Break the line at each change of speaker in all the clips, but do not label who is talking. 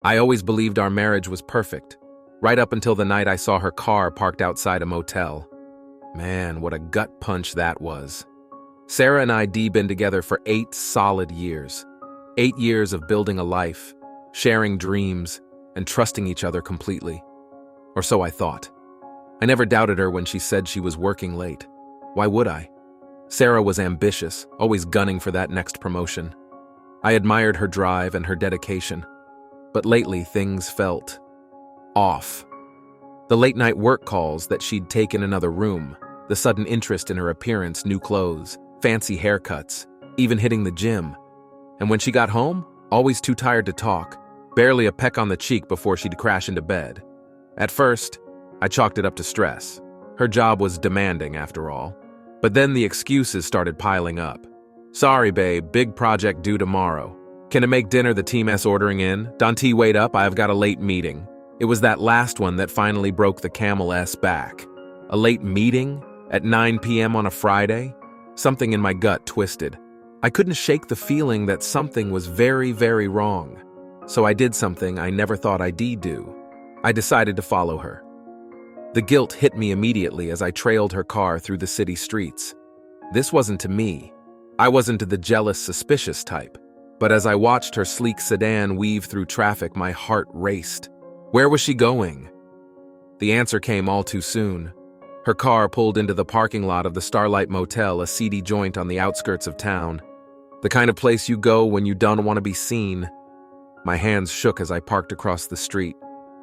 I always believed our marriage was perfect, right up until the night I saw her car parked outside a motel. Man, what a gut punch that was. Sarah and I been together for 8 solid years. 8 years of building a life, sharing dreams, and trusting each other completely. Or so I thought. I never doubted her when she said she was working late. Why would I? Sarah was ambitious, always gunning for that next promotion. I admired her drive and her dedication. But lately, things felt off. The late-night work calls that she'd take in another room, the sudden interest in her appearance, new clothes, fancy haircuts, even hitting the gym. And when she got home, always too tired to talk, barely a peck on the cheek before she'd crash into bed. At first, I chalked it up to stress. Her job was demanding, after all. But then the excuses started piling up. Sorry, babe, big project due tomorrow. Can I make dinner the team's ordering in? Dante, wait up, I've got a late meeting. It was that last one that finally broke the camel's back. A late meeting? At 9 p.m. on a Friday? Something in my gut twisted. I couldn't shake the feeling that something was very, very wrong. So I did something I never thought I'd do. I decided to follow her. The guilt hit me immediately as I trailed her car through the city streets. This wasn't to me. I wasn't the jealous, suspicious type. But as I watched her sleek sedan weave through traffic, my heart raced. Where was she going? The answer came all too soon. Her car pulled into the parking lot of the Starlight Motel, a seedy joint on the outskirts of town. The kind of place you go when you don't want to be seen. My hands shook as I parked across the street,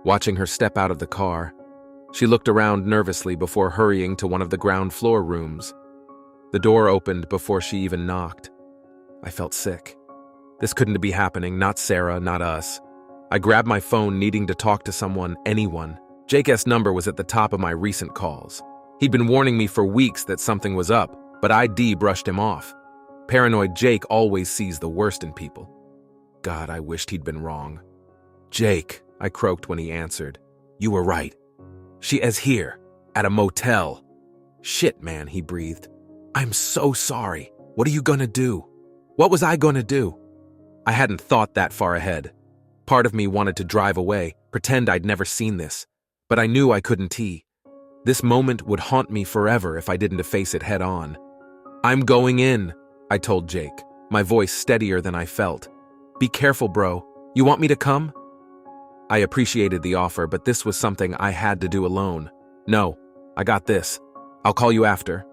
watching her step out of the car. She looked around nervously before hurrying to one of the ground floor rooms. The door opened before she even knocked. I felt sick. This couldn't be happening, not Sarah, not us. I grabbed my phone, needing to talk to someone, anyone. Jake's number was at the top of my recent calls. He'd been warning me for weeks that something was up, but I brushed him off. Paranoid Jake always sees the worst in people. God, I wished he'd been wrong. Jake, I croaked when he answered. You were right. She is here, at a motel. Shit, man, he breathed. I'm so sorry. What are you gonna do? What was I gonna do? I hadn't thought that far ahead. Part of me wanted to drive away, pretend I'd never seen this. But I knew I couldn't. This moment would haunt me forever if I didn't face it head on. I'm going in, I told Jake, my voice steadier than I felt. Be careful, bro. You want me to come? I appreciated the offer, but this was something I had to do alone. No, I got this. I'll call you after.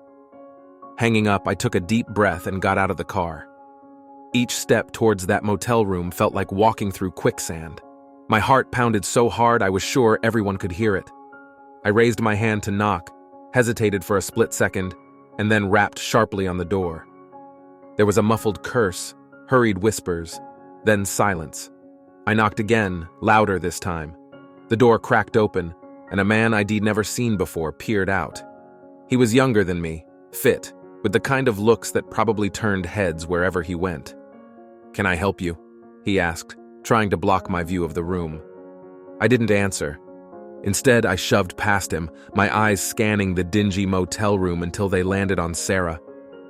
Hanging up, I took a deep breath and got out of the car. Each step towards that motel room felt like walking through quicksand. My heart pounded so hard I was sure everyone could hear it. I raised my hand to knock, hesitated for a split second, and then rapped sharply on the door. There was a muffled curse, hurried whispers, then silence. I knocked again, louder this time. The door cracked open, and a man I'd never seen before peered out. He was younger than me, fit, with the kind of looks that probably turned heads wherever he went. Can I help you? He asked, trying to block my view of the room. I didn't answer. Instead, I shoved past him, my eyes scanning the dingy motel room until they landed on Sarah.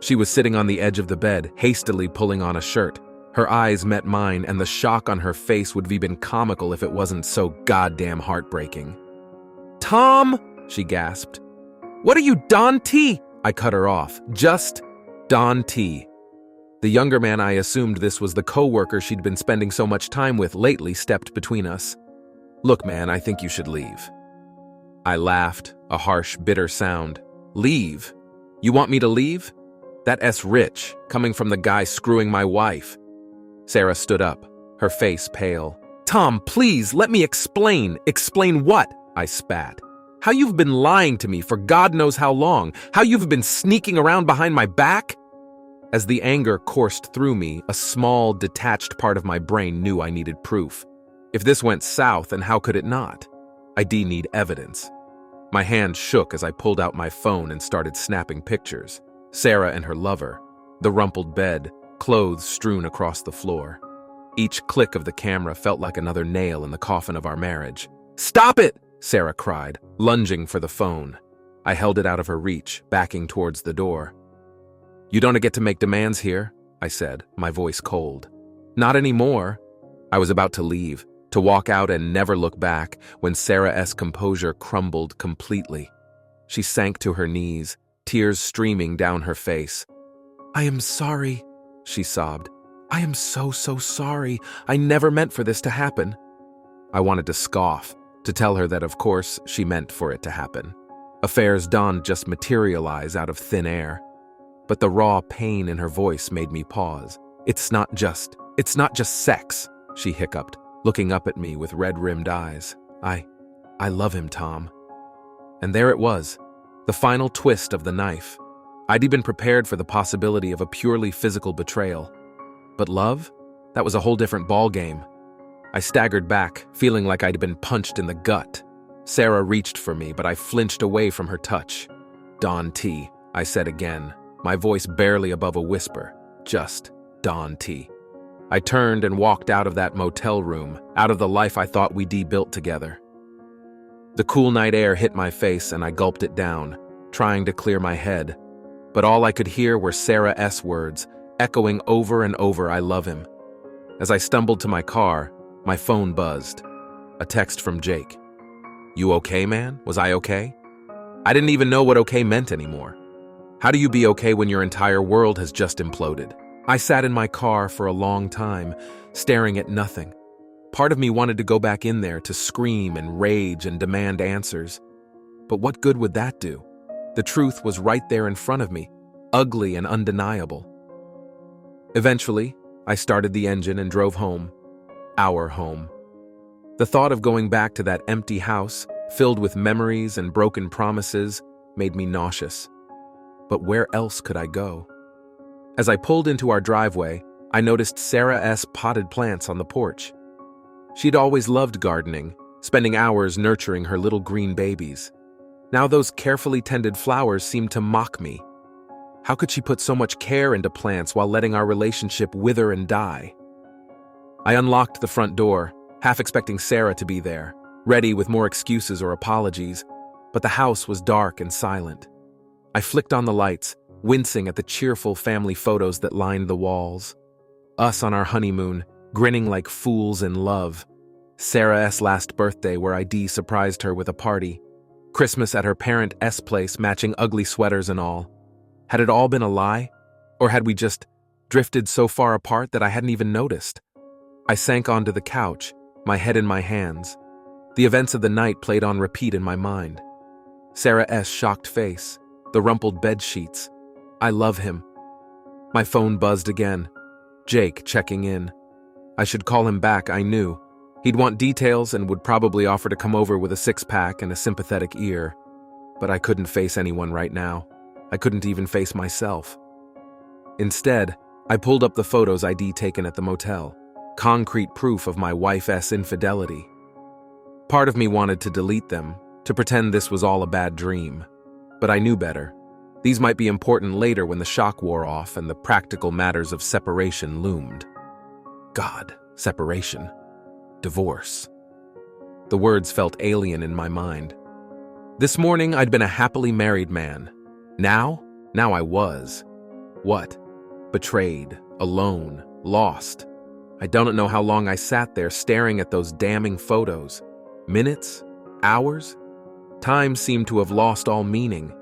She was sitting on the edge of the bed, hastily pulling on a shirt. Her eyes met mine, and the shock on her face would have been comical if it wasn't so goddamn heartbreaking. Tom, she gasped. What are you, Dante? I cut her off. Just Dante. The younger man, I assumed this was the coworker she'd been spending so much time with lately, stepped between us. Look, man, I think you should leave. I laughed, a harsh, bitter sound. Leave? You want me to leave? That's rich, coming from the guy screwing my wife. Sarah stood up, her face pale. Tom, please, let me explain. Explain what? I spat. How you've been lying to me for God knows how long. How you've been sneaking around behind my back? As the anger coursed through me, a small, detached part of my brain knew I needed proof. If this went south, then how could it not? I need evidence. My hand shook as I pulled out my phone and started snapping pictures. Sarah and her lover, the rumpled bed, clothes strewn across the floor. Each click of the camera felt like another nail in the coffin of our marriage. Stop it! Sarah cried, lunging for the phone. I held it out of her reach, backing towards the door. You don't get to make demands here, I said, my voice cold. Not anymore. I was about to leave, to walk out and never look back when Sarah's composure crumbled completely. She sank to her knees, tears streaming down her face. "I am sorry," she sobbed. "I am so sorry. I never meant for this to happen." I wanted to scoff, to tell her that of course she meant for it to happen. Affairs don't just materialize out of thin air. But the raw pain in her voice made me pause. It's not just sex," she hiccuped, looking up at me with red-rimmed eyes. I love him, Tom." And there it was, the final twist of the knife. I'd been prepared for the possibility of a purely physical betrayal. But love? That was a whole different ballgame. I staggered back, feeling like I'd been punched in the gut. Sarah reached for me, but I flinched away from her touch. "Don T," I said again, my voice barely above a whisper. Just Don T. I turned and walked out of that motel room, out of the life I thought we'd built together. The cool night air hit my face and I gulped it down, trying to clear my head. But all I could hear were Sarah's words, echoing over and over, "I love him." As I stumbled to my car, my phone buzzed. A text from Jake. "You okay, man? Was I okay?" I didn't even know what okay meant anymore. How do you be okay when your entire world has just imploded? I sat in my car for a long time, staring at nothing. Part of me wanted to go back in there to scream and rage and demand answers. But what good would that do? The truth was right there in front of me, ugly and undeniable. Eventually, I started the engine and drove home. Our home. The thought of going back to that empty house, filled with memories and broken promises, made me nauseous. But where else could I go? As I pulled into our driveway, I noticed Sarah's potted plants on the porch. She'd always loved gardening, spending hours nurturing her little green babies. Now those carefully tended flowers seemed to mock me. How could she put so much care into plants while letting our relationship wither and die? I unlocked the front door, half expecting Sarah to be there, ready with more excuses or apologies, but the house was dark and silent. I flicked on the lights, wincing at the cheerful family photos that lined the walls. Us on our honeymoon, grinning like fools in love. Sarah's last birthday where I surprised her with a party. Christmas at her parent's place matching ugly sweaters and all. Had it all been a lie? Or had we just drifted so far apart that I hadn't even noticed? I sank onto the couch, my head in my hands. The events of the night played on repeat in my mind. Sarah's shocked face, the rumpled bed sheets. I love him. My phone buzzed again. Jake checking in. I should call him back, I knew. He'd want details and would probably offer to come over with a six-pack and a sympathetic ear. But I couldn't face anyone right now. I couldn't even face myself. Instead, I pulled up the photos I'd taken at the motel. Concrete proof of my wife's infidelity. Part of me wanted to delete them, to pretend this was all a bad dream. But I knew better. These might be important later when the shock wore off and the practical matters of separation loomed. God, separation. Divorce. The words felt alien in my mind. This morning I'd been a happily married man. Now I was. What? Betrayed, alone, lost. I don't know how long I sat there staring at those damning photos. Minutes? Hours? Time seemed to have lost all meaning.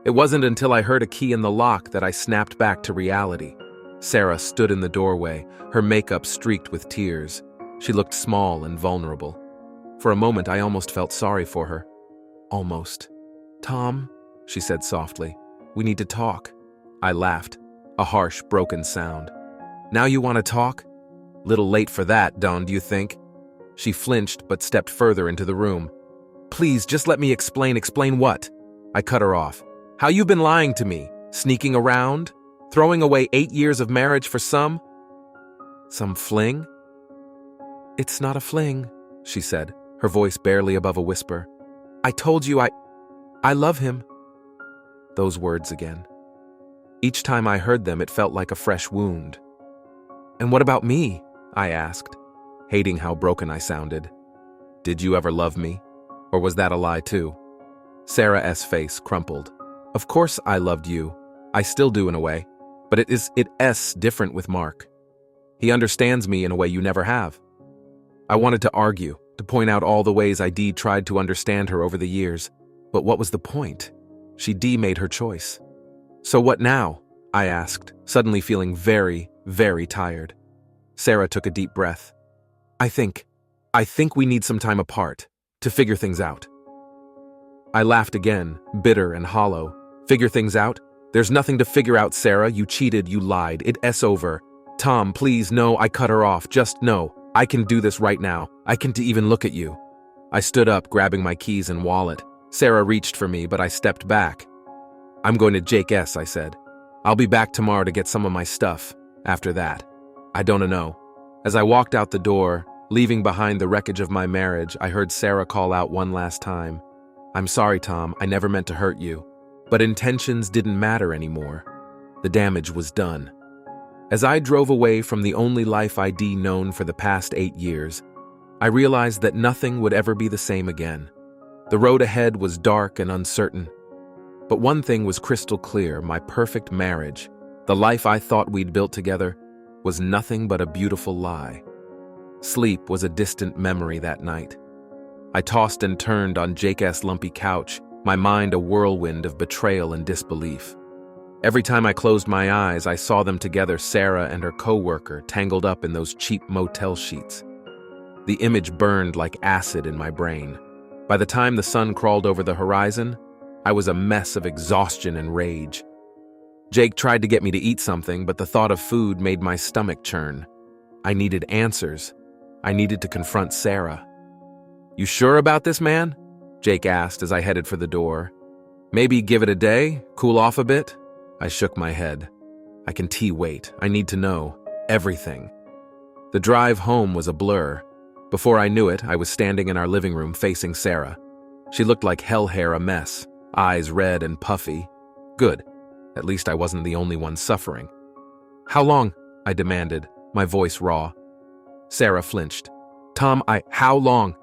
It wasn't until I heard a key in the lock that I snapped back to reality. Sarah stood in the doorway, her makeup streaked with tears. She looked small and vulnerable. For a moment, I almost felt sorry for her. Almost. "Tom," she said softly, "we need to talk." I laughed, a harsh, broken sound. "Now you want to talk? Little late for that, Dawn, do you think?" She flinched but stepped further into the room. "Please, just let me explain." "Explain what?" I cut her off. "How you've been lying to me, sneaking around, throwing away 8 years of marriage for some fling?" "It's not a fling," she said, her voice barely above a whisper. "I told you I love him." Those words again. Each time I heard them, it felt like a fresh wound. "And what about me?" I asked, hating how broken I sounded. "Did you ever love me? Or was that a lie too?" Sarah's face crumpled. "Of course I loved you. I still do in a way. But it's different with Mark. He understands me in a way you never have." I wanted to argue, to point out all the ways ID tried to understand her over the years. But what was the point? She made her choice. So what now? I asked, suddenly feeling very, very tired. Sarah took a deep breath. I think we need some time apart to figure things out. I laughed again, bitter and hollow. Figure things out? There's nothing to figure out, Sarah. You cheated, you lied. It's over. Tom, please, no, I cut her off. Just no. I can do this right now. I can't even look at you. I stood up, grabbing my keys and wallet. Sarah reached for me, but I stepped back. I'm going to Jake S., I said. I'll be back tomorrow to get some of my stuff. After that, I don't know. As I walked out the door, leaving behind the wreckage of my marriage, I heard Sarah call out one last time. I'm sorry, Tom, I never meant to hurt you. But intentions didn't matter anymore. The damage was done. As I drove away from the only life I'd known for the past 8 years, I realized that nothing would ever be the same again. The road ahead was dark and uncertain. But one thing was crystal clear: my perfect marriage, the life I thought we'd built together, was nothing but a beautiful lie. Sleep was a distant memory that night. I tossed and turned on Jake's lumpy couch, my mind a whirlwind of betrayal and disbelief. Every time I closed my eyes, I saw them together, Sarah and her coworker, tangled up in those cheap motel sheets. The image burned like acid in my brain. By the time the sun crawled over the horizon, I was a mess of exhaustion and rage. Jake tried to get me to eat something, but the thought of food made my stomach churn. I needed answers. I needed to confront Sarah. You sure about this, man? Jake asked as I headed for the door. Maybe give it a day, cool off a bit? I shook my head. I can wait. I need to know everything. The drive home was a blur. Before I knew it, I was standing in our living room facing Sarah. She looked like hell hair, a mess, eyes red and puffy. Good. At least I wasn't the only one suffering. How long? I demanded, my voice raw. Sarah flinched. Tom, how long?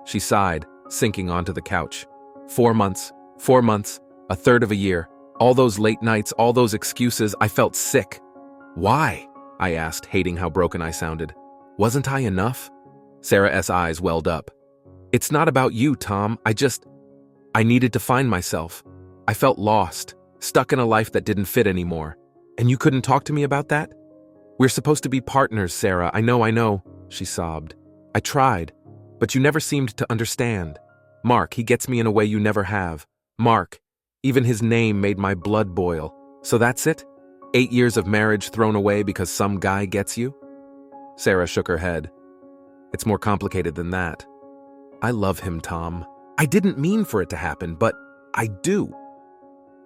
She sighed, sinking onto the couch. 4 months. 4 months. A third of a year. All those late nights, all those excuses, I felt sick. Why? I asked, hating how broken I sounded. Wasn't I enough? Sarah's eyes welled up. It's not about you, Tom. I needed to find myself. I felt lost, stuck in a life that didn't fit anymore. And you couldn't talk to me about that? We're supposed to be partners, Sarah. I know, she sobbed. I tried, but you never seemed to understand. Mark, he gets me in a way you never have. Mark. Even his name made my blood boil. So that's it? 8 years of marriage thrown away because some guy gets you? Sarah shook her head. It's more complicated than that. I love him, Tom. I didn't mean for it to happen, but I do.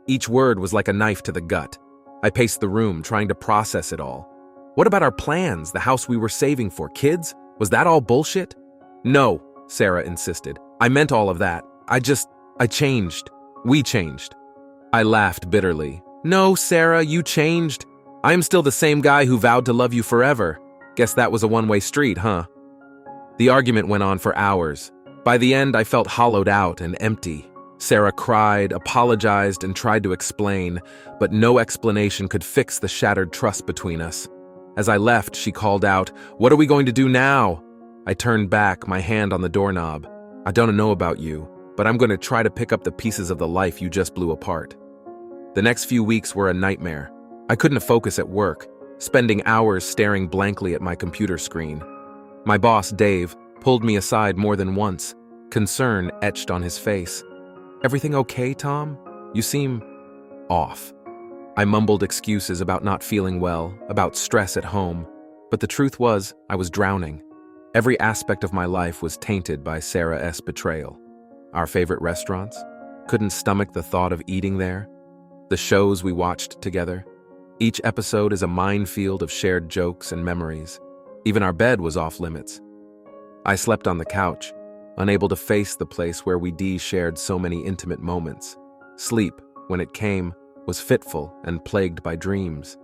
Each word was like a knife to the gut. I paced the room, trying to process it all. What about our plans, the house we were saving for, kids? Was that all bullshit? No, Sarah insisted. I meant all of that. I changed. We changed. I laughed bitterly. No, Sarah, you changed. I am still the same guy who vowed to love you forever. Guess that was a one-way street, huh? The argument went on for hours. By the end, I felt hollowed out and empty. Sarah cried, apologized, and tried to explain, but no explanation could fix the shattered trust between us. As I left, she called out, "What are we going to do now?" I turned back, my hand on the doorknob. I don't know about you, but I'm going to try to pick up the pieces of the life you just blew apart. The next few weeks were a nightmare. I couldn't focus at work, spending hours staring blankly at my computer screen. My boss, Dave, pulled me aside more than once, concern etched on his face. Everything okay, Tom? You seem off. I mumbled excuses about not feeling well, about stress at home, but the truth was, I was drowning. Every aspect of my life was tainted by Sarah's betrayal. Our favorite restaurants? Couldn't stomach the thought of eating there. The shows we watched together. Each episode is a minefield of shared jokes and memories. Even our bed was off limits. I slept on the couch, unable to face the place where we shared so many intimate moments. Sleep, when it came, was fitful and plagued by dreams.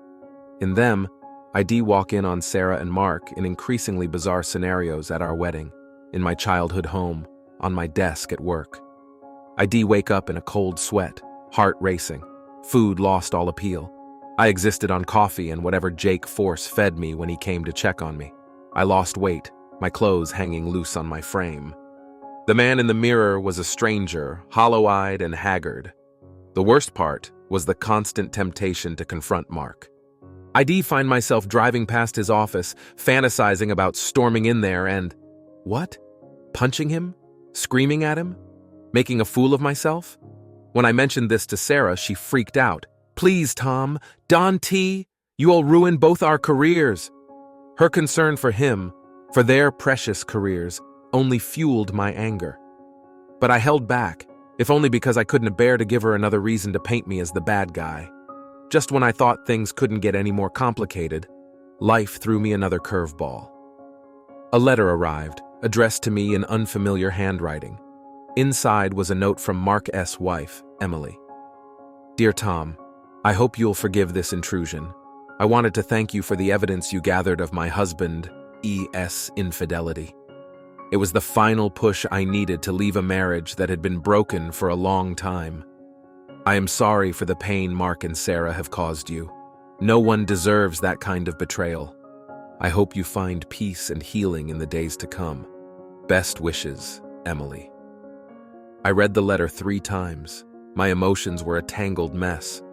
In them, I'd walk in on Sarah and Mark in increasingly bizarre scenarios at our wedding, in my childhood home, on my desk at work. I'd wake up in a cold sweat, heart racing. Food lost all appeal. I existed on coffee and whatever Jake Force fed me when he came to check on me. I lost weight, my clothes hanging loose on my frame. The man in the mirror was a stranger, hollow-eyed and haggard. The worst part was the constant temptation to confront Mark. I'd find myself driving past his office, fantasizing about storming in there and… what? Punching him? Screaming at him? Making a fool of myself? When I mentioned this to Sarah, she freaked out. "Please, Tom, Don T, you'll ruin both our careers." Her concern for him, for their precious careers, only fueled my anger. But I held back, if only because I couldn't bear to give her another reason to paint me as the bad guy. Just when I thought things couldn't get any more complicated, life threw me another curveball. A letter arrived, addressed to me in unfamiliar handwriting. Inside was a note from Mark's wife, Emily. "Dear Tom, I hope you'll forgive this intrusion. I wanted to thank you for the evidence you gathered of my husband, E.'s infidelity. It was the final push I needed to leave a marriage that had been broken for a long time. I am sorry for the pain Mark and Sarah have caused you. No one deserves that kind of betrayal. I hope you find peace and healing in the days to come. Best wishes, Emily." I read the letter 3 times. My emotions were a tangled mess.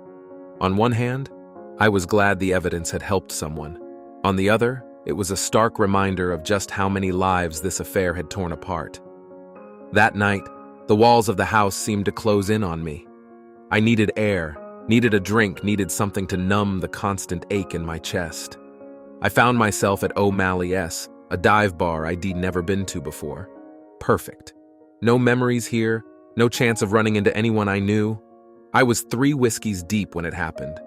On one hand, I was glad the evidence had helped someone. On the other, it was a stark reminder of just how many lives this affair had torn apart. That night, the walls of the house seemed to close in on me. I needed air, needed a drink, needed something to numb the constant ache in my chest. I found myself at O'Malley's, a dive bar I'd never been to before. Perfect. No memories here, no chance of running into anyone I knew. I was 3 whiskeys deep when it happened.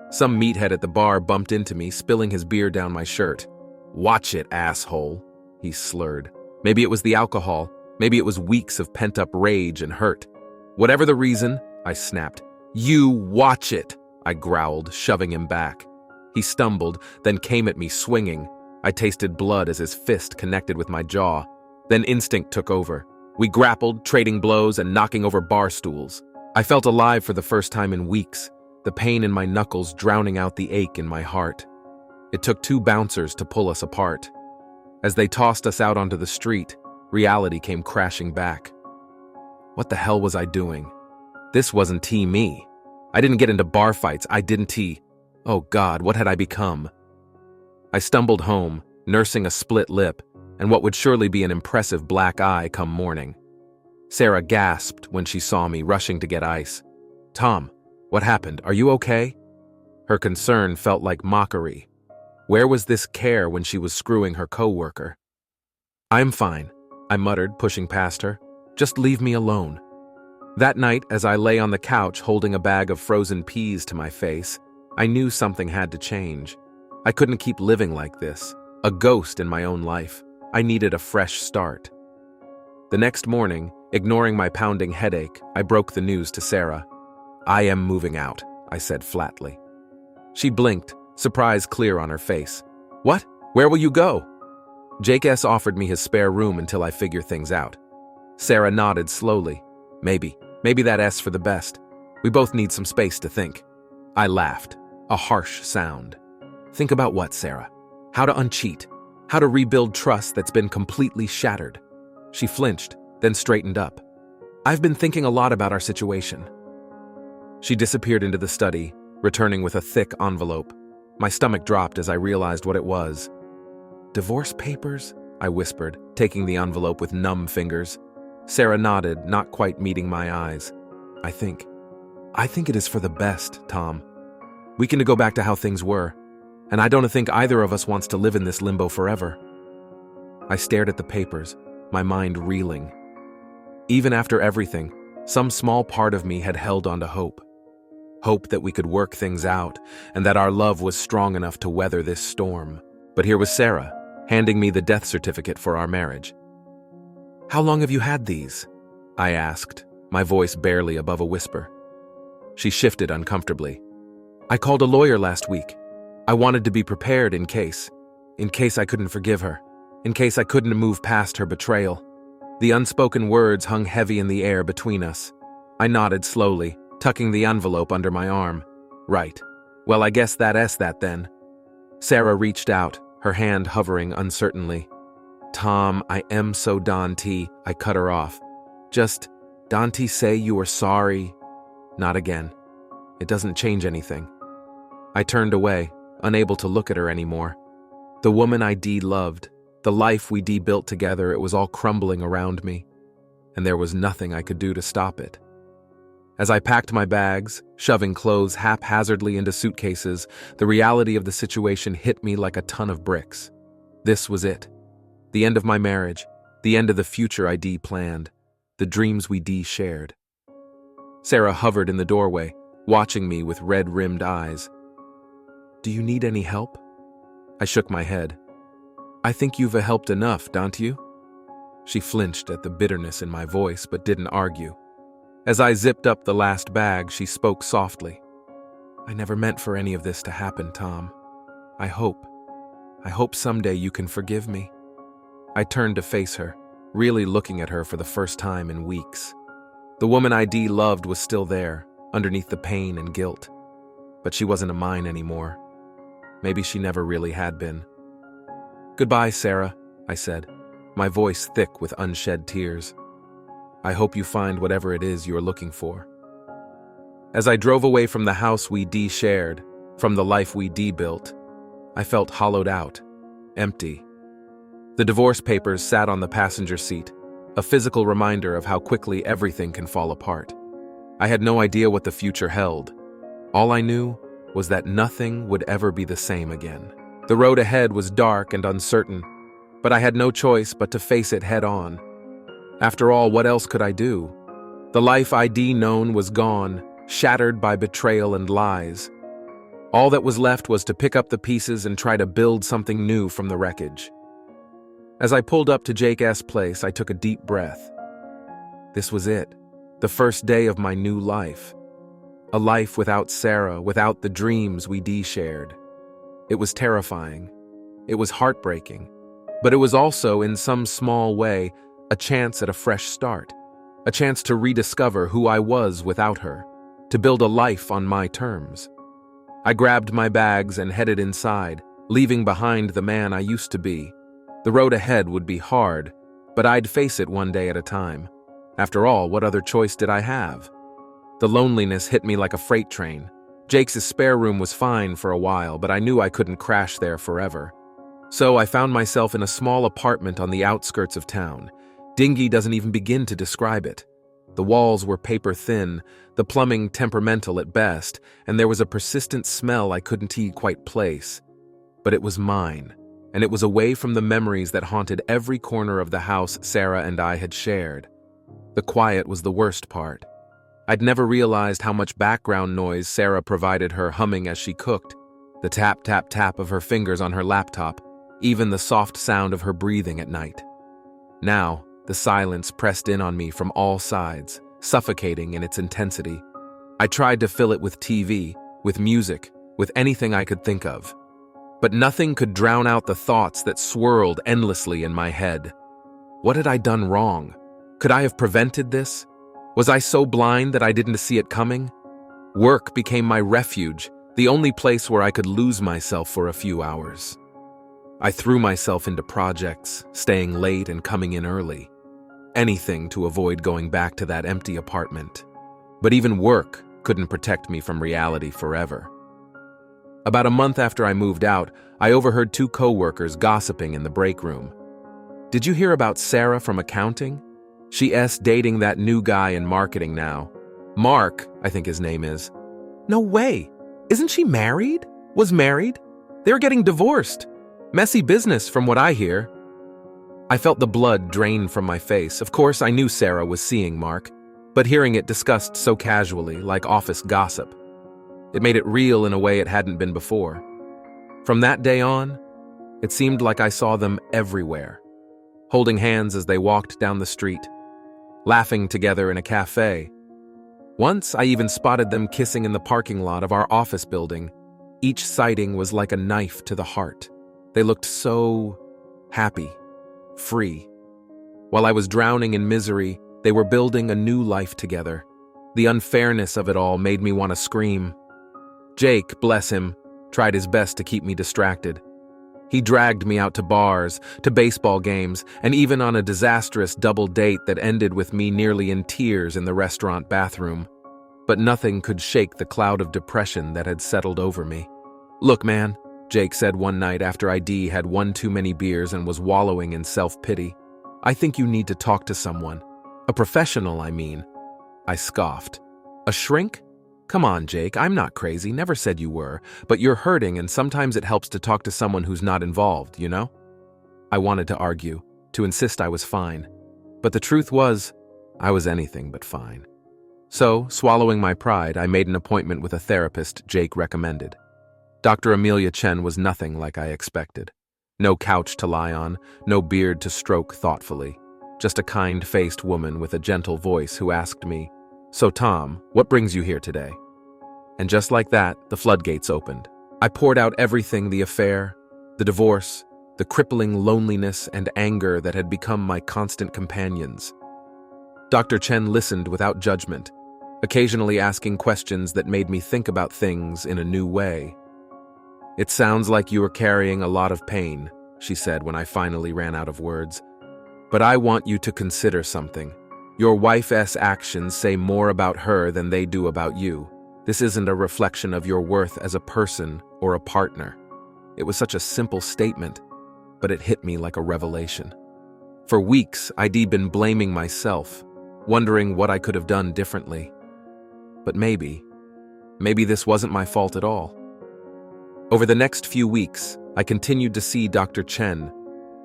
Some meathead at the bar bumped into me, spilling his beer down my shirt. "Watch it, asshole," he slurred. Maybe it was the alcohol, maybe it was weeks of pent-up rage and hurt. Whatever the reason, I snapped. "You watch it," I growled, shoving him back. He stumbled, then came at me swinging. I tasted blood as his fist connected with my jaw. Then instinct took over. We grappled, trading blows and knocking over bar stools. I felt alive for the first time in weeks, the pain in my knuckles drowning out the ache in my heart. It took 2 bouncers to pull us apart. As they tossed us out onto the street, reality came crashing back. What the hell was I doing? This wasn't me. I didn't get into bar fights. Oh God, what had I become? I stumbled home, nursing a split lip, and what would surely be an impressive black eye come morning. Sarah gasped when she saw me rushing to get ice. "Tom, what happened? Are you okay?" Her concern felt like mockery. Where was this care when she was screwing her coworker? "I'm fine," I muttered, pushing past her. "Just leave me alone." That night, as I lay on the couch holding a bag of frozen peas to my face, I knew something had to change. I couldn't keep living like this, a ghost in my own life. I needed a fresh start. The next morning, ignoring my pounding headache, I broke the news to Sarah. "I am moving out," I said flatly. She blinked, surprise clear on her face. "What? Where will you go?" "Jake S. offered me his spare room until I figure things out." Sarah nodded slowly. Maybe that S for the best. We both need some space to think." I laughed, a harsh sound. "Think about what, Sarah? How to uncheat? How to rebuild trust that's been completely shattered?" She flinched, then straightened up. "I've been thinking a lot about our situation." She disappeared into the study, returning with a thick envelope. My stomach dropped as I realized what it was. "Divorce papers?" I whispered, taking the envelope with numb fingers. Sarah nodded, not quite meeting my eyes. I think it is for the best, Tom. We can go back to how things were, and I don't think either of us wants to live in this limbo forever." I stared at the papers, my mind reeling. Even after everything, some small part of me had held on to hope. Hope that we could work things out, and that our love was strong enough to weather this storm. But here was Sarah, handing me the death certificate for our marriage. "How long have you had these?" I asked, my voice barely above a whisper. She shifted uncomfortably. "I called a lawyer last week. I wanted to be prepared in case I couldn't forgive her, in case I couldn't move past her betrayal." The unspoken words hung heavy in the air between us. I nodded slowly, tucking the envelope under my arm. "Right. Well, I guess that then." Sarah reached out, her hand hovering uncertainly. Tom, I am so Dante. I cut her off. Just, Dante, say you are sorry. Not again. It doesn't change anything. I turned away, unable to look at her anymore. The woman I loved, the life we built together, it was all crumbling around me, and there was nothing I could do to stop it. As I packed my bags, shoving clothes haphazardly into suitcases, the reality of the situation hit me like a ton of bricks. This was it. The end of my marriage, the end of the future I planned, the dreams we shared. Sarah hovered in the doorway, watching me with red-rimmed eyes. Do you need any help? I shook my head. I think you've helped enough, don't you? She flinched at the bitterness in my voice, but didn't argue. As I zipped up the last bag, she spoke softly. I never meant for any of this to happen, Tom. I hope someday you can forgive me. I turned to face her, really looking at her for the first time in weeks. The woman I loved was still there, underneath the pain and guilt. But she wasn't mine anymore. Maybe she never really had been. Goodbye, Sarah, I said, my voice thick with unshed tears. I hope you find whatever it is you're looking for. As I drove away from the house we shared, from the life we built, I felt hollowed out, empty. The divorce papers sat on the passenger seat, a physical reminder of how quickly everything can fall apart. I had no idea what the future held. All I knew was that nothing would ever be the same again. The road ahead was dark and uncertain, but I had no choice but to face it head on. After all, what else could I do? The life I'd known was gone, shattered by betrayal and lies. All that was left was to pick up the pieces and try to build something new from the wreckage. As I pulled up to Jake S.'s place, I took a deep breath. This was it, the first day of my new life. A life without Sarah, without the dreams we shared. It was terrifying. It was heartbreaking. But it was also, in some small way, a chance at a fresh start. A chance to rediscover who I was without her. To build a life on my terms. I grabbed my bags and headed inside, leaving behind the man I used to be. The road ahead would be hard, but I'd face it one day at a time. After all, what other choice did I have? The loneliness hit me like a freight train. Jake's spare room was fine for a while, but I knew I couldn't crash there forever. So I found myself in a small apartment on the outskirts of town. Dingy doesn't even begin to describe it. The walls were paper thin, the plumbing temperamental at best, and there was a persistent smell I couldn't quite place. But it was mine, and it was away from the memories that haunted every corner of the house Sarah and I had shared. The quiet was the worst part. I'd never realized how much background noise Sarah provided her humming as she cooked. The tap, tap, tap of her fingers on her laptop, even the soft sound of her breathing at night. Now, the silence pressed in on me from all sides, suffocating in its intensity. I tried to fill it with TV, with music, with anything I could think of. But nothing could drown out the thoughts that swirled endlessly in my head. What had I done wrong? Could I have prevented this? Was I so blind that I didn't see it coming? Work became my refuge, the only place where I could lose myself for a few hours. I threw myself into projects, staying late and coming in early. Anything to avoid going back to that empty apartment. But even work couldn't protect me from reality forever. About a month after I moved out, I overheard two coworkers gossiping in the break room. Did you hear about Sarah from accounting? She's dating that new guy in marketing now. Mark, I think his name is. No way! Isn't she married? Was married? They're getting divorced. Messy business from what I hear. I felt the blood drain from my face. Of course, I knew Sarah was seeing Mark, but hearing it discussed so casually, like office gossip. It made it real in a way it hadn't been before. From that day on, it seemed like I saw them everywhere, holding hands as they walked down the street, laughing together in a cafe. Once, I even spotted them kissing in the parking lot of our office building. Each sighting was like a knife to the heart. They looked so happy, free. While I was drowning in misery, they were building a new life together. The unfairness of it all made me want to scream. Jake, bless him, tried his best to keep me distracted. He dragged me out to bars, to baseball games, and even on a disastrous double date that ended with me nearly in tears in the restaurant bathroom. But nothing could shake the cloud of depression that had settled over me. "Look, man," Jake said one night after ID had one too many beers and was wallowing in self-pity, "I think you need to talk to someone. A professional, I mean." I scoffed. "A shrink? Come on, Jake, I'm not crazy, never said you were, but you're hurting and sometimes it helps to talk to someone who's not involved, you know?" I wanted to argue, to insist I was fine. But the truth was, I was anything but fine. So, swallowing my pride, I made an appointment with a therapist Jake recommended. Dr. Amelia Chen was nothing like I expected. No couch to lie on, no beard to stroke thoughtfully. Just a kind-faced woman with a gentle voice who asked me, "So Tom, what brings you here today?" And just like that, the floodgates opened. I poured out everything: the affair, the divorce, the crippling loneliness and anger that had become my constant companions. Dr. Chen listened without judgment, occasionally asking questions that made me think about things in a new way. "It sounds like you are carrying a lot of pain," she said when I finally ran out of words. "But I want you to consider something. Your wife's actions say more about her than they do about you. This isn't a reflection of your worth as a person or a partner." It was such a simple statement, but it hit me like a revelation. For weeks, I'd been blaming myself, wondering what I could have done differently. But maybe this wasn't my fault at all. Over the next few weeks, I continued to see Dr. Chen.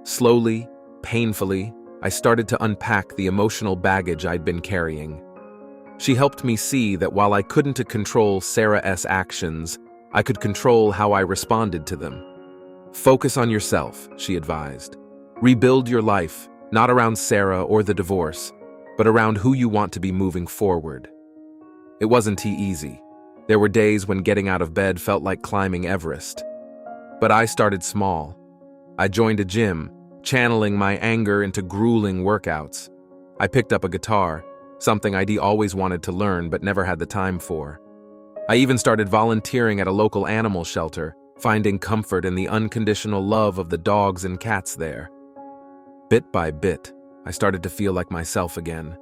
Slowly, painfully, I started to unpack the emotional baggage I'd been carrying. She helped me see that while I couldn't control Sarah's actions, I could control how I responded to them. "Focus on yourself," she advised. "Rebuild your life, not around Sarah or the divorce, but around who you want to be moving forward." It wasn't easy. There were days when getting out of bed felt like climbing Everest. But I started small. I joined a gym, channeling my anger into grueling workouts. I picked up a guitar, something I'd always wanted to learn but never had the time for. I even started volunteering at a local animal shelter, finding comfort in the unconditional love of the dogs and cats there. Bit by bit, I started to feel like myself again.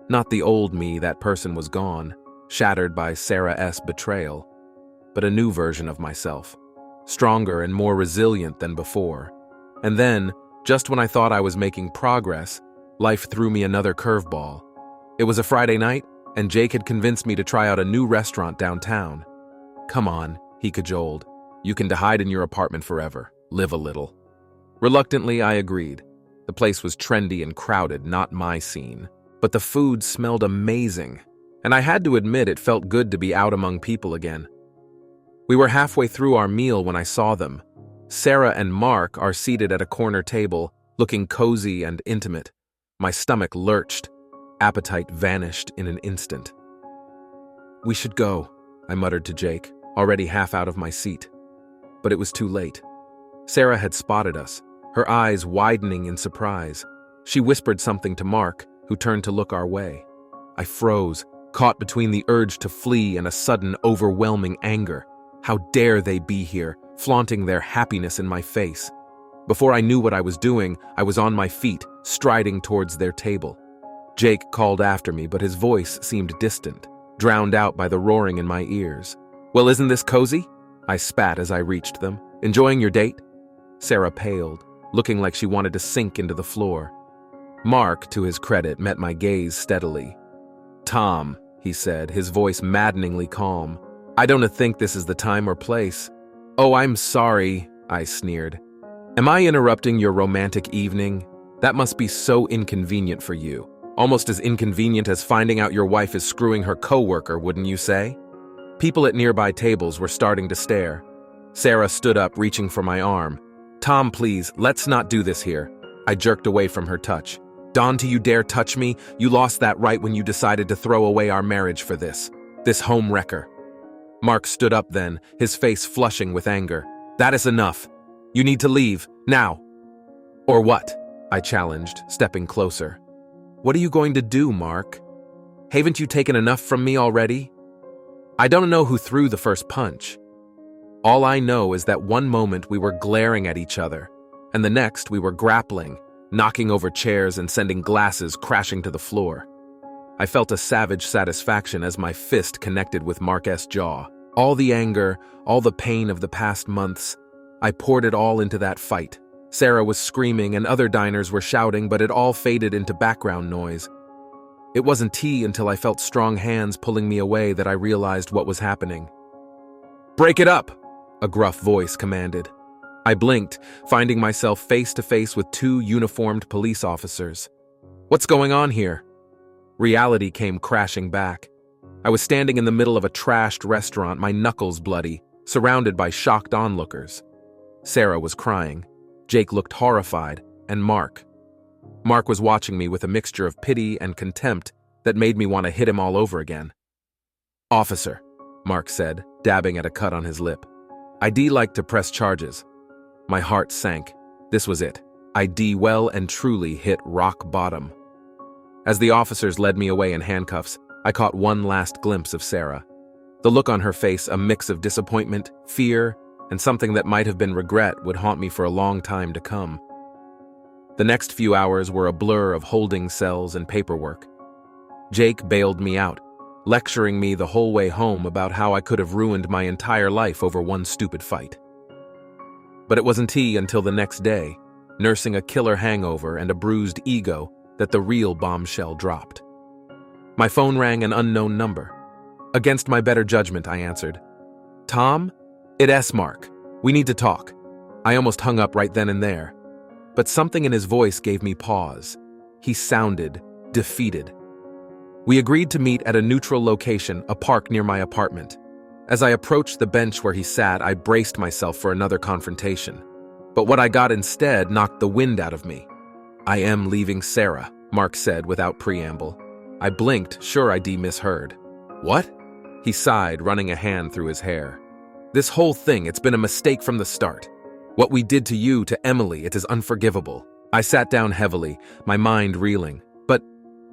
Not the old me, that person was gone, shattered by Sarah's betrayal, but a new version of myself, stronger and more resilient than before. And then, just when I thought I was making progress, life threw me another curveball. It was a Friday night, and Jake had convinced me to try out a new restaurant downtown. "Come on," he cajoled. "You can hide in your apartment forever. Live a little." Reluctantly, I agreed. The place was trendy and crowded, not my scene. But the food smelled amazing, and I had to admit it felt good to be out among people again. We were halfway through our meal when I saw them. Sarah and Mark are seated at a corner table, looking cozy and intimate. My stomach lurched. Appetite vanished in an instant. "We should go," I muttered to Jake, already half out of my seat. But it was too late. Sarah had spotted us, her eyes widening in surprise. She whispered something to Mark, who turned to look our way. I froze, caught between the urge to flee and a sudden, overwhelming anger. How dare they be here, flaunting their happiness in my face? Before I knew what I was doing, I was on my feet, striding towards their table. Jake called after me, but his voice seemed distant, drowned out by the roaring in my ears. "Well, isn't this cozy?" I spat as I reached them. "Enjoying your date?" Sarah paled, looking like she wanted to sink into the floor. Mark, to his credit, met my gaze steadily. "Tom," he said, his voice maddeningly calm, "I don't think this is the time or place." "Oh, I'm sorry," I sneered. "Am I interrupting your romantic evening? That must be so inconvenient for you. Almost as inconvenient as finding out your wife is screwing her coworker, wouldn't you say?" People at nearby tables were starting to stare. Sarah stood up, reaching for my arm. "Tom, please, let's not do this here." I jerked away from her touch. "Don't you dare touch me. You lost that right when you decided to throw away our marriage for this home wrecker." Mark stood up then, his face flushing with anger. "That is enough. You need to leave, now." "Or what?" I challenged, stepping closer. "What are you going to do, Mark? Haven't you taken enough from me already?" I don't know who threw the first punch. All I know is that one moment we were glaring at each other, and the next we were grappling, knocking over chairs and sending glasses crashing to the floor. I felt a savage satisfaction as my fist connected with Mark's jaw. All the anger, all the pain of the past months, I poured it all into that fight. Sarah was screaming and other diners were shouting, but it all faded into background noise. It wasn't tea until I felt strong hands pulling me away that I realized what was happening. "Break it up!" a gruff voice commanded. I blinked, finding myself face to face with two uniformed police officers. "What's going on here?" Reality came crashing back. I was standing in the middle of a trashed restaurant, my knuckles bloody, surrounded by shocked onlookers. Sarah was crying. Jake looked horrified, and Mark was watching me with a mixture of pity and contempt that made me want to hit him all over again. "Officer," Mark said, dabbing at a cut on his lip. "I'd like to press charges." My heart sank. This was it. I'd well and truly hit rock bottom. As the officers led me away in handcuffs, I caught one last glimpse of Sarah. The look on her face, a mix of disappointment, fear, and something that might have been regret, would haunt me for a long time to come. The next few hours were a blur of holding cells and paperwork. Jake bailed me out, lecturing me the whole way home about how I could have ruined my entire life over one stupid fight. But it wasn't until the next day, nursing a killer hangover and a bruised ego, that the real bombshell dropped. My phone rang an unknown number. Against my better judgment, I answered. "Tom? It's Mark. We need to talk." I almost hung up right then and there. But something in his voice gave me pause. He sounded defeated. We agreed to meet at a neutral location, a park near my apartment. As I approached the bench where he sat, I braced myself for another confrontation. But what I got instead knocked the wind out of me. "I am leaving Sarah," Mark said without preamble. I blinked, sure I'd misheard. "What?" He sighed, running a hand through his hair. "This whole thing, it's been a mistake from the start. What we did to you, to Emily, it is unforgivable." I sat down heavily, my mind reeling. "But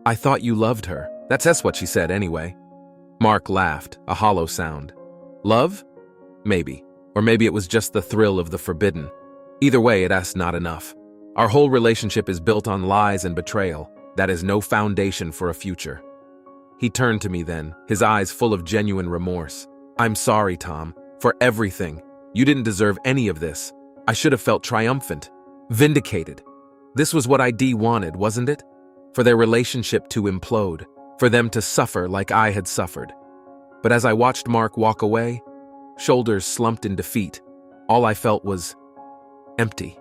I thought you loved her. That's what she said anyway." Mark laughed, a hollow sound. "Love? Maybe. Or maybe it was just the thrill of the forbidden. Either way, it's not enough. Our whole relationship is built on lies and betrayal. That is no foundation for a future." He turned to me then, his eyes full of genuine remorse. "I'm sorry, Tom, for everything. You didn't deserve any of this. I should have felt triumphant, vindicated. This was what I wanted, wasn't it? For their relationship to implode, for them to suffer like I had suffered." But as I watched Mark walk away, shoulders slumped in defeat, all I felt was empty.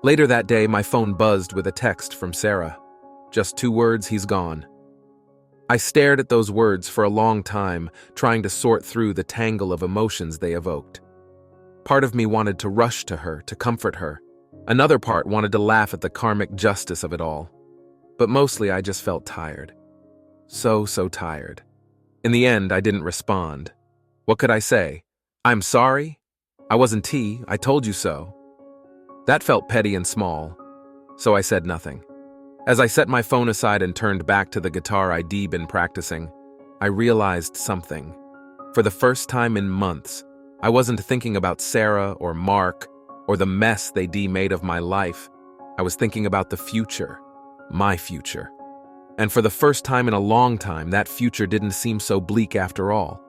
Later that day, my phone buzzed with a text from Sarah. Just 2 words, "He's gone." I stared at those words for a long time, trying to sort through the tangle of emotions they evoked. Part of me wanted to rush to her, to comfort her. Another part wanted to laugh at the karmic justice of it all. But mostly I just felt tired. So tired. In the end, I didn't respond. What could I say? "I'm sorry? I wasn't I told you so." That felt petty and small, so I said nothing. As I set my phone aside and turned back to the guitar I'd been practicing, I realized something. For the first time in months, I wasn't thinking about Sarah or Mark or the mess they made of my life. I was thinking about the future, my future. And for the first time in a long time, that future didn't seem so bleak after all.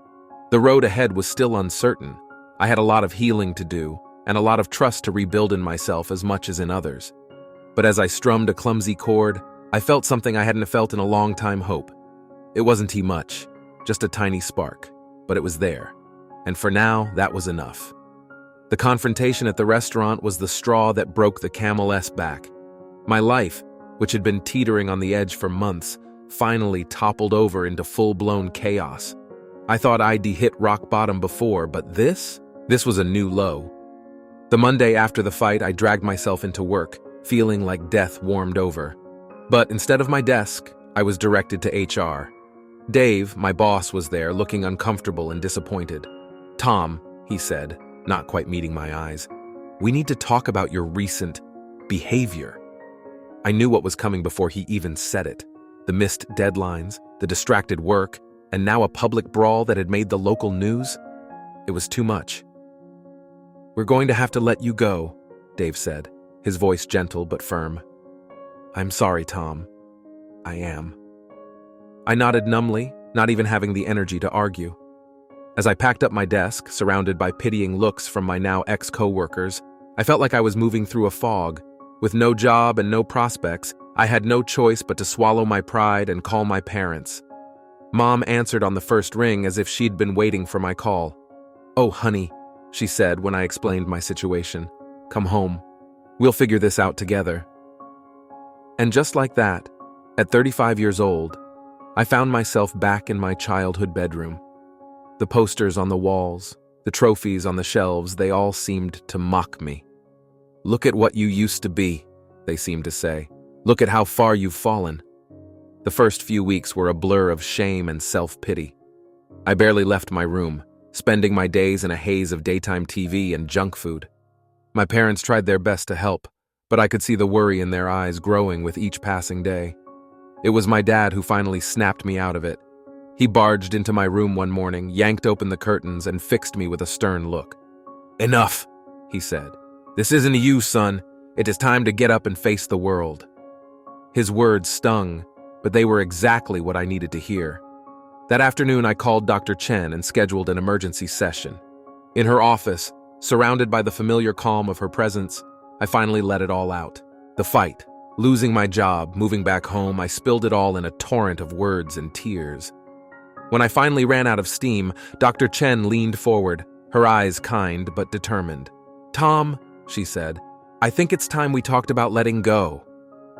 The road ahead was still uncertain. I had a lot of healing to do, and a lot of trust to rebuild in myself as much as in others. But as I strummed a clumsy chord, I felt something I hadn't felt in a long time: hope. It wasn't much, just a tiny spark, but it was there. And for now, that was enough. The confrontation at the restaurant was the straw that broke the camel's back. My life, which had been teetering on the edge for months, finally toppled over into full-blown chaos. I thought I'd hit rock bottom before, but this was a new low. The Monday after the fight, I dragged myself into work, feeling like death warmed over. But instead of my desk, I was directed to HR. Dave, my boss, was there, looking uncomfortable and disappointed. "Tom," he said, not quite meeting my eyes, "we need to talk about your recent behavior." I knew what was coming before he even said it. The missed deadlines, the distracted work, and now a public brawl that had made the local news. It was too much. "We're going to have to let you go," Dave said, his voice gentle but firm. "I'm sorry, Tom. I am." I nodded numbly, not even having the energy to argue. As I packed up my desk, surrounded by pitying looks from my now ex-coworkers, I felt like I was moving through a fog. With no job and no prospects, I had no choice but to swallow my pride and call my parents. Mom answered on the first ring as if she'd been waiting for my call. "Oh, honey," she said when I explained my situation. "Come home. We'll figure this out together." And just like that, at 35 years old, I found myself back in my childhood bedroom. The posters on the walls, the trophies on the shelves, they all seemed to mock me. "Look at what you used to be," they seemed to say. "Look at how far you've fallen." The first few weeks were a blur of shame and self-pity. I barely left my room, spending my days in a haze of daytime TV and junk food. My parents tried their best to help, but I could see the worry in their eyes growing with each passing day. It was my dad who finally snapped me out of it. He barged into my room one morning, yanked open the curtains, and fixed me with a stern look. "Enough," he said. "This isn't you, son. It is time to get up and face the world." His words stung, but they were exactly what I needed to hear. That afternoon, I called Dr. Chen and scheduled an emergency session. In her office, surrounded by the familiar calm of her presence, I finally let it all out. The fight, losing my job, moving back home, I spilled it all in a torrent of words and tears. When I finally ran out of steam, Dr. Chen leaned forward, her eyes kind but determined. "Tom," she said, "I think it's time we talked about letting go."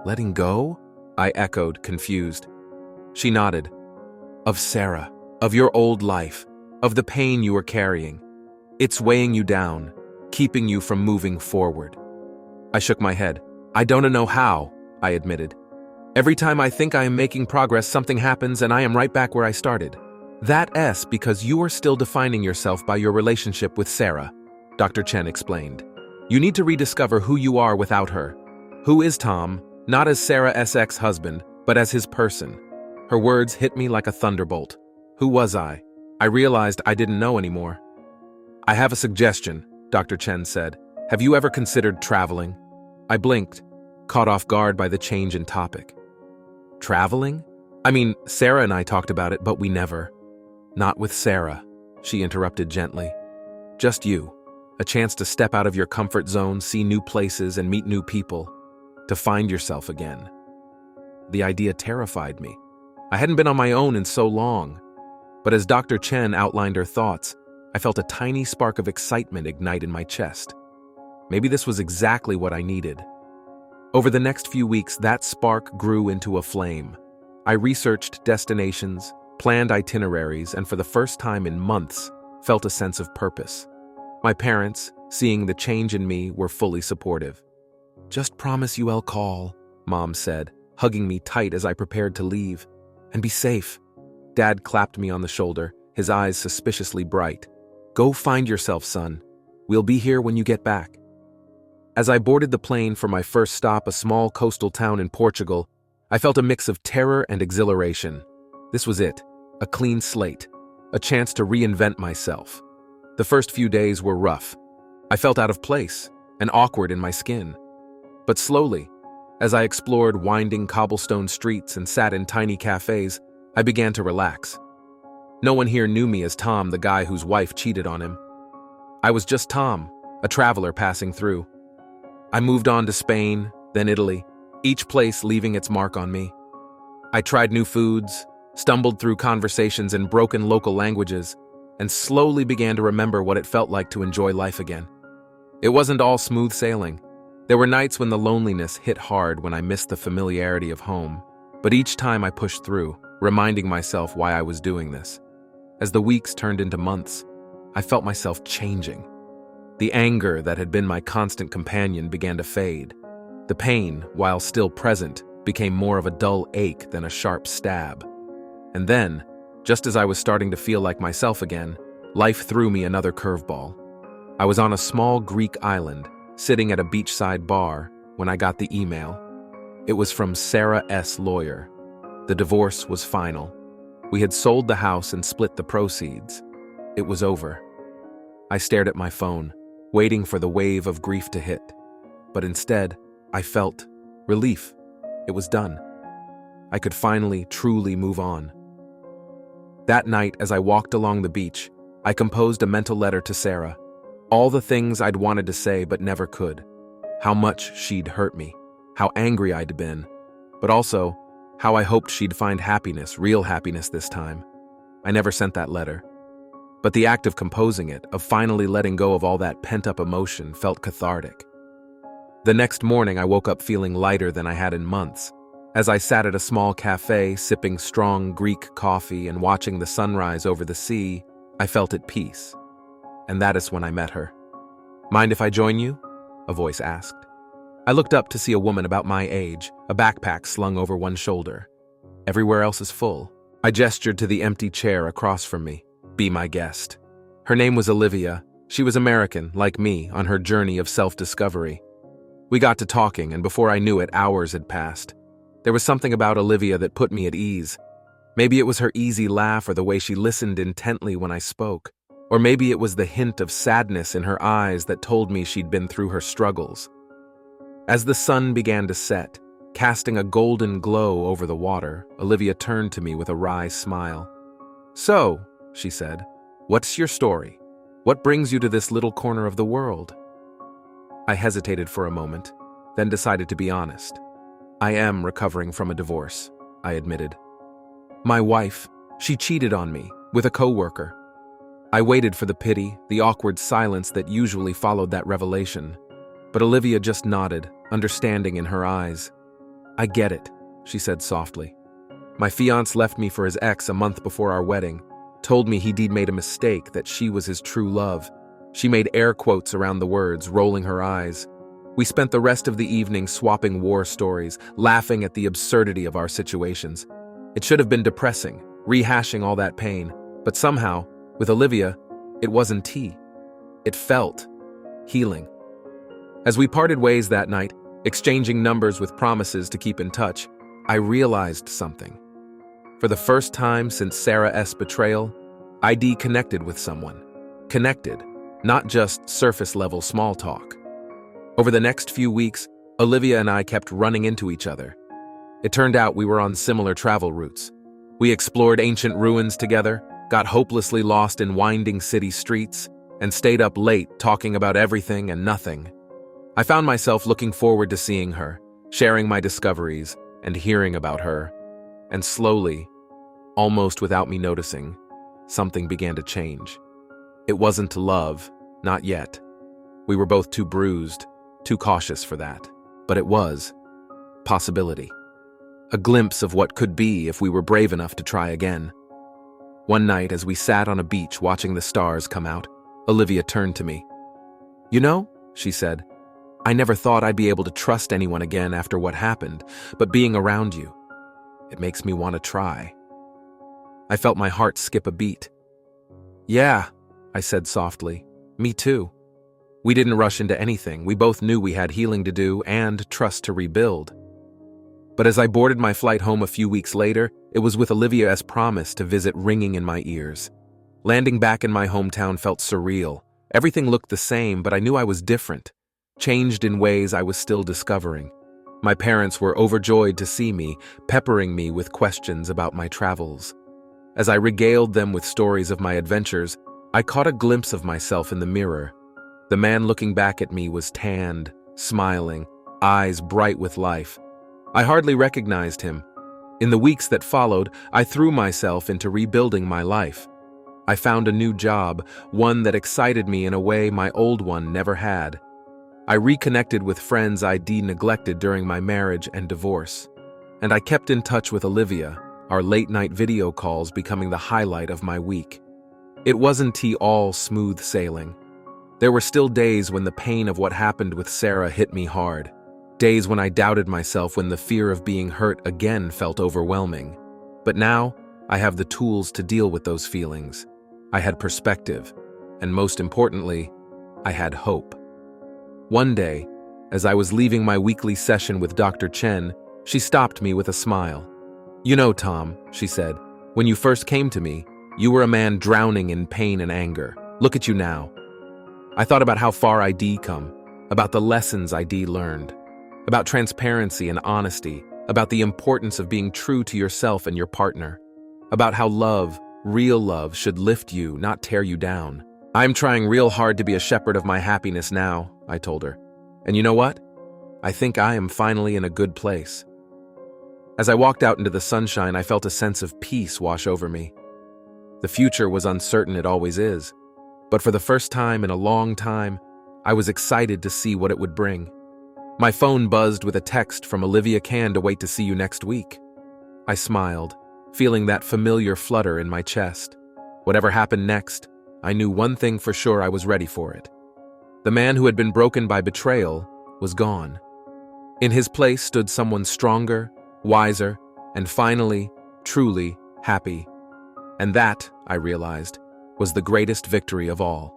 "Letting go?" I echoed, confused. She nodded. "Of Sarah, of your old life, of the pain you were carrying. It's weighing you down, keeping you from moving forward." I shook my head. "I don't know how," I admitted. "Every time I think I am making progress, something happens and I am right back where I started." "That's because you are still defining yourself by your relationship with Sarah," Dr. Chen explained. "You need to rediscover who you are without her. Who is Tom, not as Sarah's ex-husband, but as his person?" Her words hit me like a thunderbolt. Who was I? I realized I didn't know anymore. "I have a suggestion," Dr. Chen said. "Have you ever considered traveling?" I blinked, caught off guard by the change in topic. "Traveling? I mean, Sarah and I talked about it, but we never." "Not with Sarah," she interrupted gently. "Just you. A chance to step out of your comfort zone, see new places, and meet new people. To find yourself again." The idea terrified me. I hadn't been on my own in so long. But as Dr. Chen outlined her thoughts, I felt a tiny spark of excitement ignite in my chest. Maybe this was exactly what I needed. Over the next few weeks, that spark grew into a flame. I researched destinations, planned itineraries, and for the first time in months, felt a sense of purpose. My parents, seeing the change in me, were fully supportive. "Just promise you'll call," Mom said, hugging me tight as I prepared to leave. "And be safe." Dad clapped me on the shoulder, his eyes suspiciously bright. "Go find yourself, son. We'll be here when you get back." As I boarded the plane for my first stop, a small coastal town in Portugal, I felt a mix of terror and exhilaration. This was it, a clean slate, a chance to reinvent myself. The first few days were rough. I felt out of place and awkward in my skin. But slowly, as I explored winding cobblestone streets and sat in tiny cafes, I began to relax. No one here knew me as Tom, the guy whose wife cheated on him. I was just Tom, a traveler passing through. I moved on to Spain, then Italy, each place leaving its mark on me. I tried new foods, stumbled through conversations in broken local languages, and slowly began to remember what it felt like to enjoy life again. It wasn't all smooth sailing. There were nights when the loneliness hit hard, when I missed the familiarity of home. But each time I pushed through, reminding myself why I was doing this. As the weeks turned into months, I felt myself changing. The anger that had been my constant companion began to fade. The pain, while still present, became more of a dull ache than a sharp stab. And then, just as I was starting to feel like myself again, life threw me another curveball. I was on a small Greek island, sitting at a beachside bar, when I got the email. It was from Sarah's lawyer. The divorce was final. We had sold the house and split the proceeds. It was over. I stared at my phone, waiting for the wave of grief to hit. But instead, I felt relief. It was done. I could finally, truly move on. That night, as I walked along the beach, I composed a mental letter to Sarah. All the things I'd wanted to say but never could. How much she'd hurt me, how angry I'd been, but also how I hoped she'd find happiness, real happiness this time. I never sent that letter. But the act of composing it, of finally letting go of all that pent-up emotion, felt cathartic. The next morning, I woke up feeling lighter than I had in months. As I sat at a small cafe, sipping strong Greek coffee and watching the sunrise over the sea, I felt at peace. And that is when I met her. "Mind if I join you?" a voice asked. I looked up to see a woman about my age, a backpack slung over one shoulder. Everywhere else is full. I gestured to the empty chair across from me. "Be my guest." Her name was Olivia. She was American, like me, on her journey of self-discovery. We got to talking, and before I knew it, hours had passed. There was something about Olivia that put me at ease. Maybe it was her easy laugh or the way she listened intently when I spoke. Or maybe it was the hint of sadness in her eyes that told me she'd been through her struggles. As the sun began to set, casting a golden glow over the water, Olivia turned to me with a wry smile. "So," she said, "what's your story? What brings you to this little corner of the world?" I hesitated for a moment, then decided to be honest. "I am recovering from a divorce," I admitted. "My wife, she cheated on me with a coworker." I waited for the pity, the awkward silence that usually followed that revelation. But Olivia just nodded, understanding in her eyes. "I get it," she said softly. "My fiancé left me for his ex a month before our wedding, told me he'd made a mistake, that she was his true love." She made air quotes around the words, rolling her eyes. We spent the rest of the evening swapping war stories, laughing at the absurdity of our situations. It should have been depressing, rehashing all that pain, but somehow, with Olivia, it wasn't tea. It felt healing. As we parted ways that night, exchanging numbers with promises to keep in touch, I realized something. For the first time since Sarah's betrayal, I connected with someone. Connected, not just surface-level small talk. Over the next few weeks, Olivia and I kept running into each other. It turned out we were on similar travel routes. We explored ancient ruins together, got hopelessly lost in winding city streets, and stayed up late talking about everything and nothing. I found myself looking forward to seeing her, sharing my discoveries, and hearing about her. And slowly, almost without me noticing, something began to change. It wasn't love, not yet. We were both too bruised, too cautious for that. But it was possibility. A glimpse of what could be if we were brave enough to try again. One night, as we sat on a beach watching the stars come out, Olivia turned to me. "You know," she said, "I never thought I'd be able to trust anyone again after what happened, but being around you, it makes me want to try." I felt my heart skip a beat. "Yeah," I said softly, "me too." We didn't rush into anything. We both knew we had healing to do and trust to rebuild. But as I boarded my flight home a few weeks later, it was with Olivia's promise to visit ringing in my ears. Landing back in my hometown felt surreal. Everything looked the same, but I knew I was different, changed in ways I was still discovering. My parents were overjoyed to see me, peppering me with questions about my travels. As I regaled them with stories of my adventures, I caught a glimpse of myself in the mirror. The man looking back at me was tanned, smiling, eyes bright with life. I hardly recognized him. In the weeks that followed, I threw myself into rebuilding my life. I found a new job, one that excited me in a way my old one never had. I reconnected with friends I'd neglected during my marriage and divorce. And I kept in touch with Olivia, our late-night video calls becoming the highlight of my week. It wasn't all smooth sailing. There were still days when the pain of what happened with Sarah hit me hard. Days when I doubted myself, when the fear of being hurt again felt overwhelming. But now, I have the tools to deal with those feelings. I had perspective, and most importantly, I had hope. One day, as I was leaving my weekly session with Dr. Chen, she stopped me with a smile. "You know, Tom," she said, "when you first came to me, you were a man drowning in pain and anger. Look at you now. I thought about how far ID come, about the lessons ID learned, about transparency and honesty, about the importance of being true to yourself and your partner, about how love, real love, should lift you, not tear you down. I'm trying real hard to be a shepherd of my happiness now, I told her. And you know what? I think I am finally in a good place. As I walked out into the sunshine, I felt a sense of peace wash over me. The future was uncertain, it always is. But for the first time in a long time, I was excited to see what it would bring. My phone buzzed with a text from Olivia. Can't wait to see you next week. I smiled, feeling that familiar flutter in my chest. Whatever happened next, I knew one thing for sure: I was ready for it. The man who had been broken by betrayal was gone. In his place stood someone stronger, wiser, and finally, truly happy. And that, I realized, was the greatest victory of all.